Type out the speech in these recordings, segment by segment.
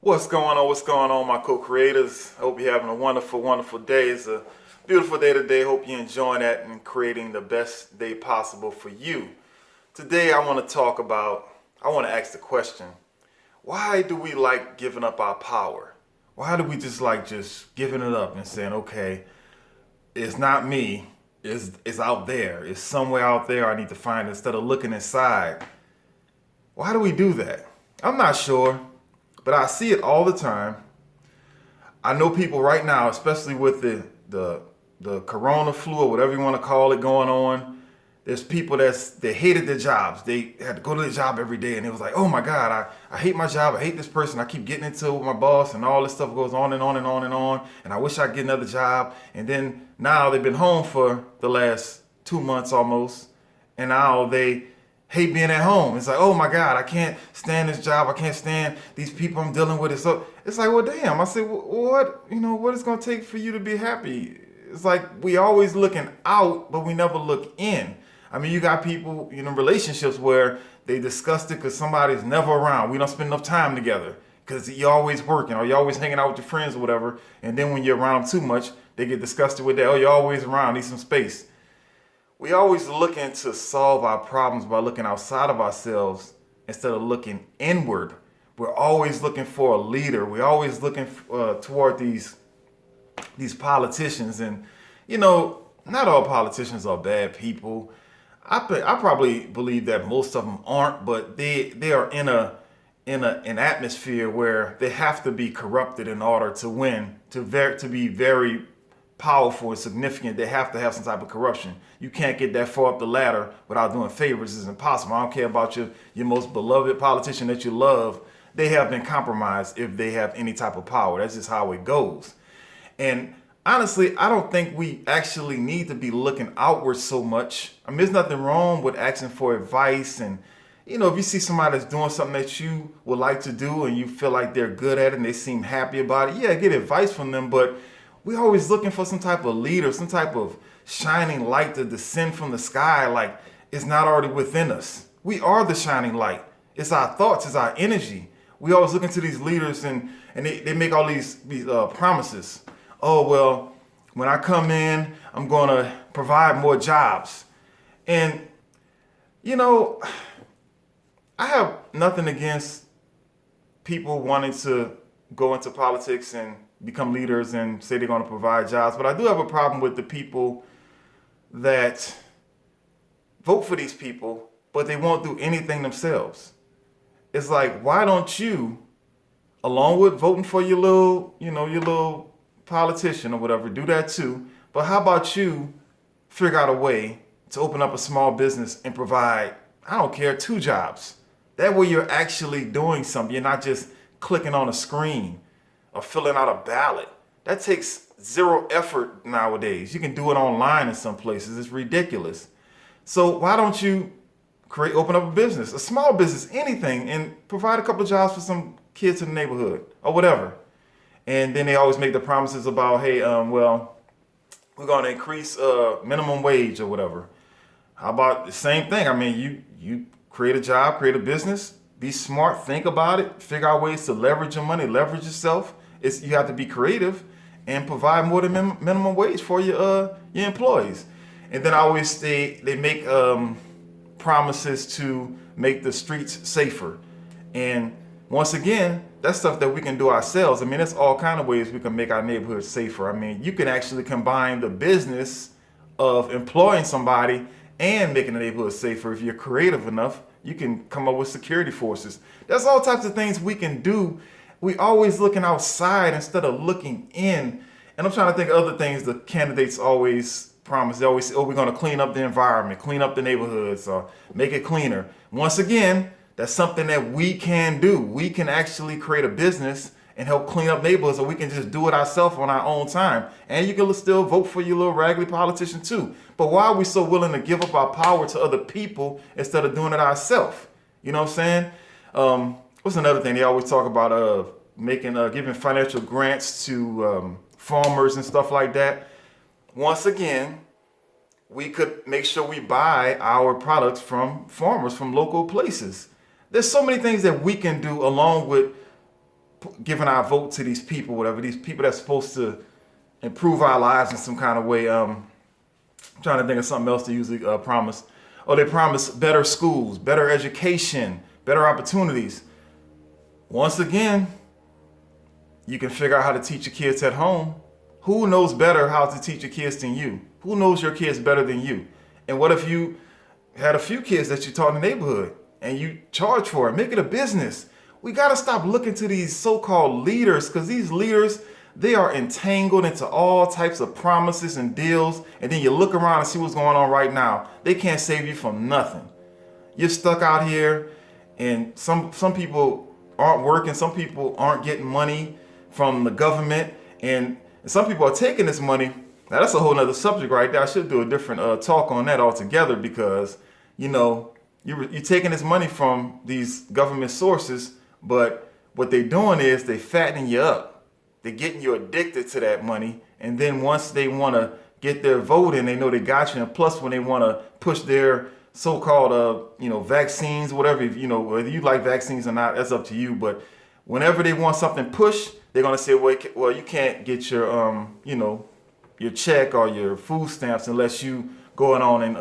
What's going on? What's going on, my co-creators? I hope you're having a wonderful, wonderful day. It's a beautiful day today. Hope you're enjoying that and creating the best day possible for you. Today, I want to ask the question, why do we like giving up our power? Why do we just giving it up and saying, okay, it's not me, it's out there. It's somewhere out there I need to find it instead of looking inside. Why do we do that? I'm not sure. But I see it all the time. I know people right now, especially with the corona flu or whatever you want to call it going on. There's people they hated their jobs. They had to go to their job every day and it was like, oh my God, I hate my job. I hate this person. I keep getting into it with my boss and all this stuff goes on and on and on and on. And I wish I'd get another job. And then now they've been home for the last 2 months almost. And now they hate being at home. It's like, oh my God, I can't stand this job. I can't stand these people I'm dealing with. It's like, well, damn. I said, what is going to take for you to be happy? It's like we always looking out, but we never look in. I mean, you got people, relationships where they disgusted because somebody's never around. We don't spend enough time together because you're always working or you're always hanging out with your friends or whatever. And then when you're around too much, they get disgusted with that. Oh, you're always around. Need some space. We always looking to solve our problems by looking outside of ourselves instead of looking inward. We're always looking for a leader. We're always looking toward these politicians. And, not all politicians are bad people. I probably believe that most of them aren't, but they are in an atmosphere where they have to be corrupted in order to win, to be very powerful and significant. They have to have some type of corruption. You can't get that far up the ladder without doing favors. It's impossible. I don't care about your most beloved politician that you love. They have been compromised if they have any type of power. That's just how it goes. And honestly, I don't think we actually need to be looking outward so much. I mean, there's nothing wrong with asking for advice. And, if you see somebody that's doing something that you would like to do and you feel like they're good at it and they seem happy about it, yeah, get advice from them. But we're always looking for some type of leader, some type of shining light to descend from the sky like it's not already within us. We are the shining light. It's our thoughts, it's our energy. We always look into these leaders and they make all these promises. Oh, well, when I come in, I'm going to provide more jobs. And, I have nothing against people wanting to go into politics and become leaders and say they're going to provide jobs. But I do have a problem with the people that vote for these people, but they won't do anything themselves. It's like, why don't you, along with voting for your little politician or whatever, do that too. But how about you figure out a way to open up a small business and provide, I don't care, 2 jobs. That way you're actually doing something. You're not just clicking on a screen or filling out a ballot. That takes zero effort nowadays. You can do it online in some places. It's ridiculous. So why don't you open up a business, a small business, anything, and provide a couple of jobs for some kids in the neighborhood or whatever. And then they always make the promises about, hey, we're going to increase minimum wage or whatever. How about the same thing? I mean, you create a job, create a business, be smart, think about it, figure out ways to leverage your money, leverage yourself. You have to be creative and provide more than minimum wage for your employees. And then I always say they make promises to make the streets safer. And once again, that's stuff that we can do ourselves. I mean, there's all kind of ways we can make our neighborhoods safer. I mean, you can actually combine the business of employing somebody and making the neighborhood safer. If you're creative enough, you can come up with security forces. There's all types of things we can do. We always looking outside instead of looking in. And I'm trying to think of other things the candidates always promise. They always say, oh, we're going to clean up the environment, clean up the neighborhoods, or make it cleaner. Once again, that's something that we can do. We can actually create a business and help clean up neighborhoods, or we can just do it ourselves on our own time. And you can still vote for your little raggedy politician too. But why are we so willing to give up our power to other people instead of doing it ourselves? You know what I'm saying? What's another thing they always talk about? Giving financial grants to farmers and stuff like that. Once again, we could make sure we buy our products from farmers, from local places. There's so many things that we can do along with giving our vote to these people, whatever, these people that's supposed to improve our lives in some kind of way. I'm trying to think of something else they usually promise. Oh, they promise better schools, better education, better opportunities. Once again, you can figure out how to teach your kids at home. Who knows better how to teach your kids than you? Who knows your kids better than you? And what if you had a few kids that you taught in the neighborhood and you charge for it? Make it a business. We got to stop looking to these so-called leaders, because these leaders, they are entangled into all types of promises and deals. And then you look around and see what's going on right now. They can't save you from nothing. You're stuck out here, and some people aren't working. Some people aren't getting money from the government, and some people are taking this money. Now that's a whole nother subject right there. I should do a different talk on that altogether, because you're taking this money from these government sources, but what they're doing is they fattening you up. They're getting you addicted to that money, and then once they want to get their vote in, they know they got you. And plus, when they want to push their so-called vaccines, whatever, whether you like vaccines or not, that's up to you. But whenever they want something pushed, they're gonna say, well, you can't get your your check or your food stamps unless you going on and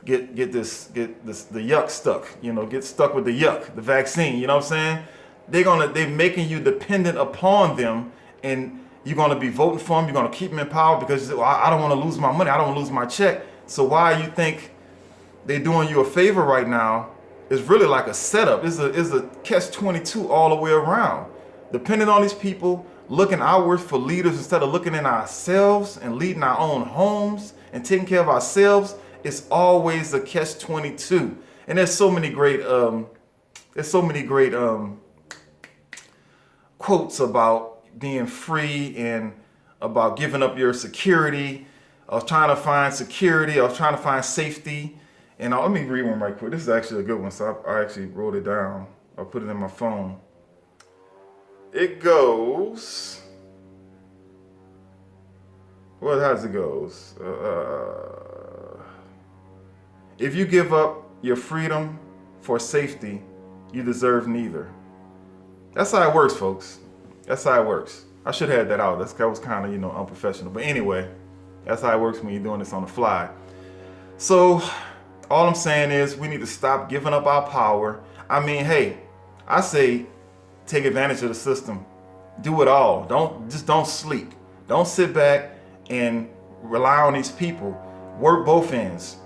get the yuck stuck. Get stuck with the yuck, the vaccine. You know what I'm saying? They're making you dependent upon them, and you're gonna be voting for them. You're gonna keep them in power because I don't want to lose my money. I don't want to lose my check. So why you think they're doing you a favor right now? Is really like a setup. It's a catch-22 all the way around. Depending on these people, looking outwards for leaders instead of looking in ourselves and leading our own homes and taking care of ourselves, it's always a catch-22. And there's so many great quotes about being free and about giving up your security, of trying to find security, of trying to find safety. And let me read one right quick. This is actually a good one, so I actually wrote it down. I put it in my phone. It goes, well, how does it goes? If you give up your freedom for safety, you deserve neither. That's how it works, folks. That's how it works. I should have had that out. That was kind of, unprofessional. But anyway, that's how it works when you're doing this on the fly. So all I'm saying is we need to stop giving up our power. I mean, hey, I say take advantage of the system. Do it all. Don't sleep. Don't sit back and rely on these people. Work both ends.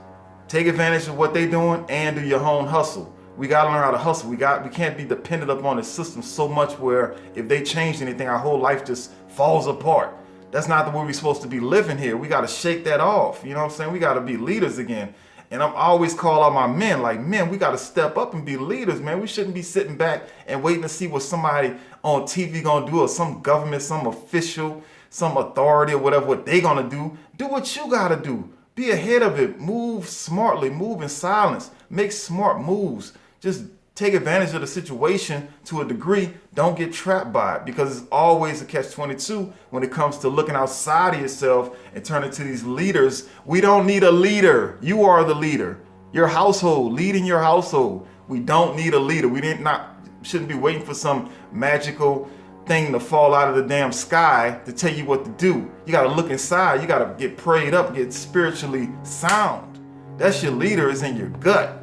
Take advantage of what they're doing and do your own hustle. We got to learn how to hustle. We can't be dependent upon the system so much where if they change anything, our whole life just falls apart. That's not the way we're supposed to be living here. We got to shake that off. You know what I'm saying? We got to be leaders again. And I'm always call out my men, like, men, we got to step up and be leaders, man. We shouldn't be sitting back and waiting to see what somebody on TV gonna do, or some government, some official, some authority or whatever, what they gonna do. Do what you gotta do. Be ahead of it. Move smartly. Move in silence. Make smart moves. Just take advantage of the situation to a degree. Don't get trapped by it, because it's always a catch-22 when it comes to looking outside of yourself and turning to these leaders. We don't need a leader. You are the leader. Your household, leading your household. We don't need a leader. Shouldn't be waiting for some magical thing to fall out of the damn sky to tell you what to do. You got to look inside. You got to get prayed up, get spiritually sound. That's your leader, is in your gut.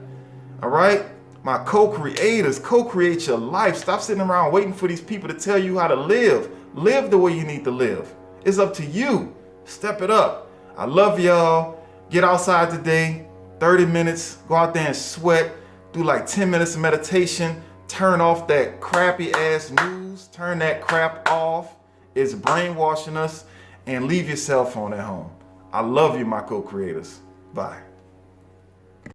All right? My co-creators, co-create your life. Stop sitting around waiting for these people to tell you how to live. Live the way you need to live. It's up to you. Step it up. I love y'all. Get outside today. 30 minutes. Go out there and sweat. Do like 10 minutes of meditation. Turn off that crappy ass news. Turn that crap off. It's brainwashing us. And leave your cell phone at home. I love you, my co-creators. Bye.